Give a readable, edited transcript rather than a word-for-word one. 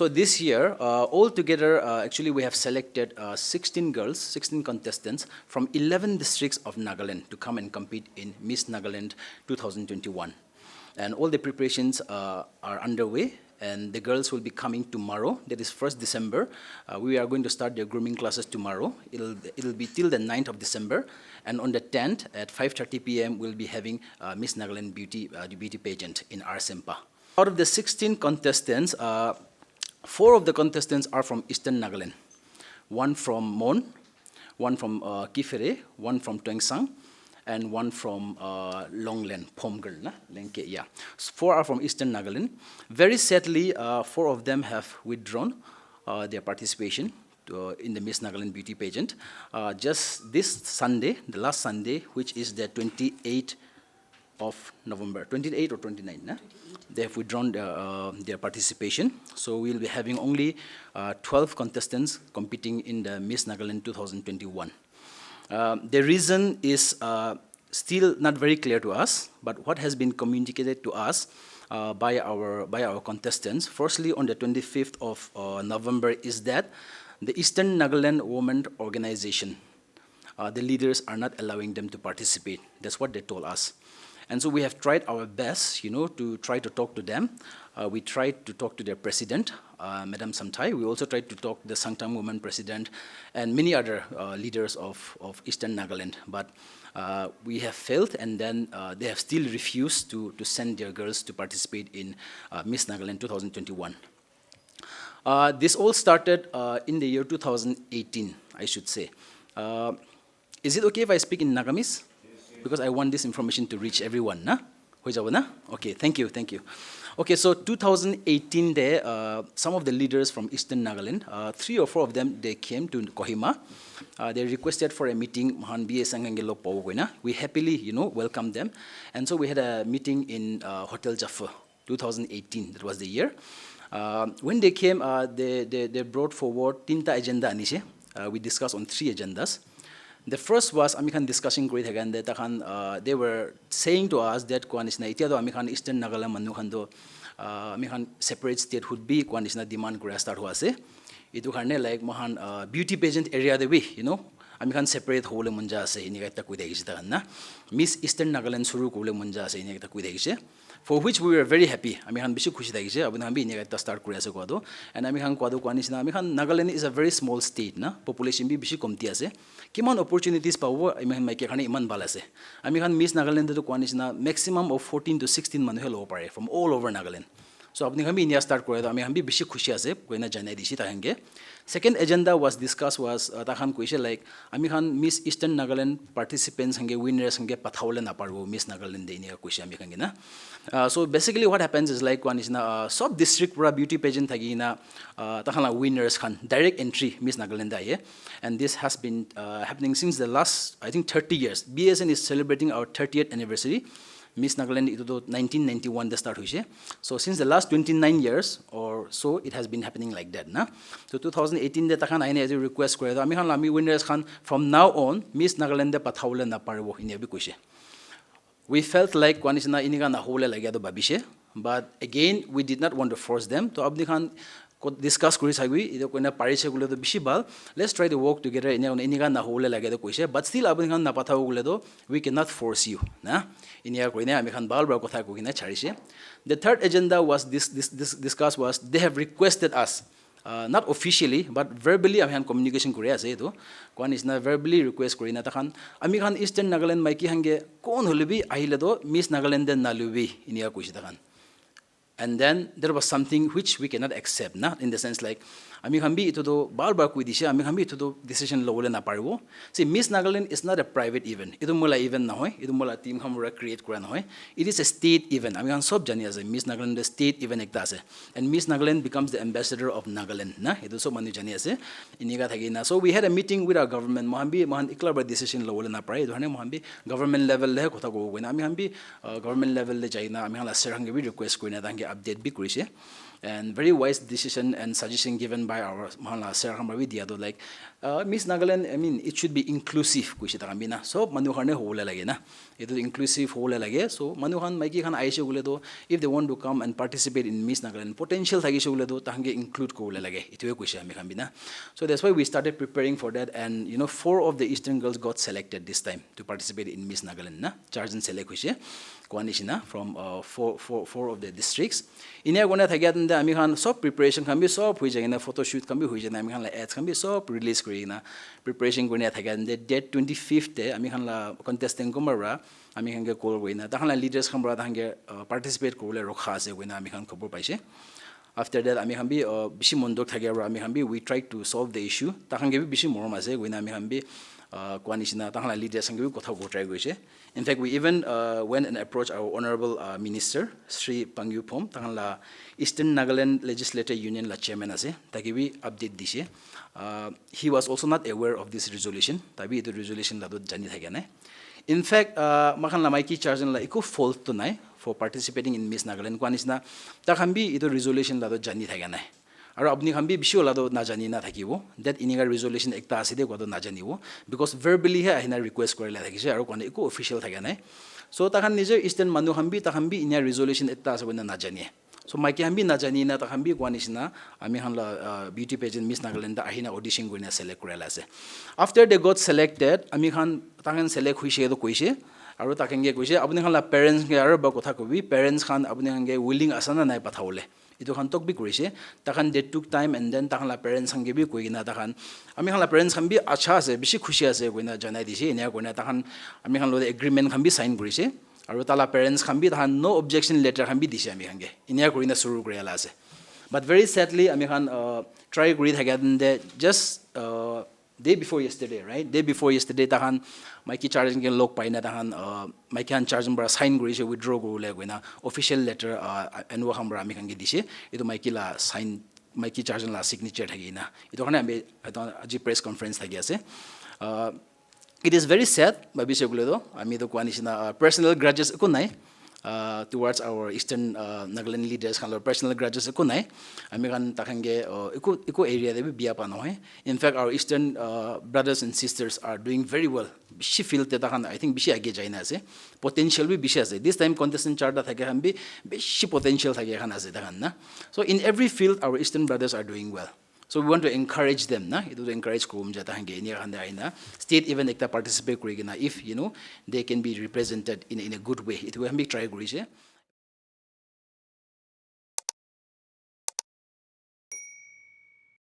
So this year, altogether, actually we have selected 16 girls, 16 contestants from 11 districts of Nagaland to come and compete in Miss Nagaland 2021. And all the preparations are underway, and the girls will be coming tomorrow. That is 1st December. We are going to start their grooming classes tomorrow. It'll be till the 9th of December. And on the 10th at 5:30 p.m., we'll be having Miss Nagaland the beauty pageant in Arsempa. Out of the 16 contestants, 4 of the contestants are from Eastern Nagaland. One from Mon, one from Kifere, one from Toengsang, and one from Longland, Pomgal, Lenke, yeah. 4 are from Eastern Nagaland. Very sadly, 4 of them have withdrawn their participation in the Miss Nagaland beauty pageant. Just this Sunday, the last Sunday, which is the 28th of November, 28 or 29, nah? They have withdrawn their participation. So we'll be having only 12 contestants competing in the Miss Nagaland 2021. The reason is still not very clear to us, but what has been communicated to us by our contestants, firstly on the 25th of November, is that the Eastern Nagaland Women Organization, the leaders are not allowing them to participate. That's what they told us. And so we have tried our best, to try to talk to them. We tried to talk to their president, Madam Samthai. We also tried to talk to the Sangtam Women President and many other leaders of Eastern Nagaland. But we have failed, and then they have still refused to send their girls to participate in Miss Nagaland 2021. This all started in the year 2018, I should say. Is it okay if I speak in Nagamis? Because I want this information to reach everyone, na? Okay, thank you. Okay, so 2018 there, some of the leaders from Eastern Nagaland, 3 or 4 of them, they came to Kohima. They requested for a meeting. We happily, welcomed them. And so we had a meeting in Hotel Jaffa, 2018, that was the year. When they came, they brought forward tinta agenda anishe. We discussed on 3 agendas. The first was Amikhan discussing great again that they were saying to us that Kwanisna Itiado Amikhan Eastern Nagaland Manukhando Amikhan separate state would be Kwanisna demand Korea start huase. Itu karne like Mahan beauty pageant area the way, Amikhan separate hole munja se inigata kuidegisita na. Miss Eastern Nagaland suru kule munja se inigata kuidegise. For which we were very happy. Amikhan bisu khushi dagise. Abun hambi inigata start Korea se kwado. And Amikhan kwado Kwanisna Amikhan Nagaland is a very small state na. Population bi bisu komti ase. Kiman opportunities pawo Amikhan maike khane iman balase. Amikhan Miss Nagaland to Kwanisna maximum of 14 to 16 manuhe lo pare from all over Nagaland. So apni kami India start kore ami hambi bishi khushi ase koina janai dishi tahenge. Second agenda was discussed was takhan koise like ami khan Miss Eastern Nagaland participants hange winners hange pathaule na parbo Miss Nagaland de inia koise ami kange na. So basically what happens is like one is na sub district pura beauty pageant thagi na takhan winners khan direct entry Miss Nagaland aye, and this has been happening since the last I think 30 years. BSN is celebrating our 30th anniversary. Miss Nagaland ito 1991 the start hoise. So since the last 29 years or so, it has been happening like that, na. So 2018 de takhan aine as a request kore ami khan lami winners khan from now on Miss Nagaland de pathaule na parbo ine bi koise. We felt like one is na iniga na hole lagya do babise, but again we did not want to force them. To abni khan discuss kuri sagui ido koina parise gule do bishi bal. Let's try to work together iniga na hole lagya do koise, but still abni khan na pathaw gule do we cannot force you, na. The third agenda was discussed was they have requested us, not officially but verbally. I communication Korea say to one is not verbally request Korea takan. Amikhan Eastern Nagaland maiki hange kon hulubi ahilado Miss Nagaland den nalubi inia kushitakan. And then there was something which we cannot accept, na, in the sense like Amikhambi ito do barbar kuidisha Amikhambi ito do decision lowle na parbo. See, Miss Nagaland is not a private event. Ito mula event na hoy. Ito mula team hamura create kura na hoy. It is a state event. Amikhan sob jani as a Miss Nagaland the state event ektase. And Miss Nagaland becomes the ambassador of Nagaland, na. Ito so manu jani as iniga thagi na. So we had a meeting with our government. Mohambi mohan ikla ba decision lowle na pare. Ito hane mohambi government level le kotha ko koina. Amikhambi government level le jai na. Amikhan la serhange bi request koina thange update bi kurise. and very wise decision and suggestion given by our mahala sir hamrawi dia do like Miss Nagaland, I mean it should be inclusive kuisi ta kambi na sob manu khane hole lage na etu inclusive hole lage so manu khan maiki khan aise gule do if they want to come and participate in Miss Nagaland potential thagise gule do tahange include ko lage etu kuisi ami kambi na so that's why we started preparing for that and you know 4 of the eastern girls got selected this time to participate in Miss Nagaland na charge and select kuisi Kwanishina from 4 of the districts. Inia gona thagya tanda ami khan sob preparation khan bi sob hui jagina photo shoot khan bi hui jana ami khan la ads khan bi sob release kurina preparation gona thagya tanda date 25th te ami khan la contestant komara ami khan ge call goina ta khan la leaders khan bra ta khan ge participate korle rokha ase goina ami khan khobor paise. After that ami khan bi bishi mondok thagya ra ami khan bi we tried to solve the issue ta khan ge bi bishi morom ase goina ami khan bi Kwanishina ta khan la leaders khan ge bi kotha go try goise. In fact, we even went and approached our Honorable Minister, Sri Pangyu Phom, Tangla Eastern Nagaland Legislative Union la chairman ase, taki we update dishe. He was also not aware of this resolution, tabi itu resolution la do jani thagya nai. In fact, makan la maiki chargen la iko fault to nai for participating in Miss Nagaland Kwanishna, takhambi itu resolution la do jani thagya nai. Aru apni khan bi bishi ola do na jani na thakibo that iniga resolution ekta aside ko do na janibo because verbally he ahina request korila thakise aru kone iko official thakya nai so ta khan nije eastern manu khan bi ta khan bi inia resolution ekta ase na jani so maiki khan bi na jani na ta khan bi kwanisna ami khan la beauty pageant Miss Nagaland da ahina audition gorina select korila ase after they got selected ami khan ta khan select hoise do koise aru ta khan ge koise apni khan la parents ge aru ba kotha kobi parents khan apni khan ge willing asana nai pathaule itu khan tok bi kurise ta khan they took time and then ta khan la parents khan ge bi koina ta khan ami khan la parents khan bi acha ase bishi khushi ase koina janai dise enia koina ta khan ami khan lo agreement khan bi sign kurise aru ta la parents khan bi ta khan no objection letter khan bi dise ami khan ge enia korina suru korela ase but very sadly ami khan try kori thakya de just day before yesterday right day before yesterday ta khan maiki charging gen log paina ta khan maiki khan charging bra sign gorise withdraw gorule goina official letter anwa kham bra ami khan ge dise itu maiki la sign maiki charging la signature thagina itu khane ami aji press conference thagi ase it is very sad babi segule do ami to kwanisina personal grudges ko nai towards our eastern Nagaland leaders kan personal grudges ko nai ami kan takhange iko area de bia pa no in fact our eastern brothers and sisters are doing very well bishi feel te takhan I think bishi age jaina ase potential bi bishi ase this time contestant charta thake han bi bishi potential thake khan ase takhan na so in every field our eastern brothers are doing well so we want to encourage them na it will encourage kum jata hange ni khande aina state even ekta participate kurigina if you know they can be represented in a good way it will be try gurise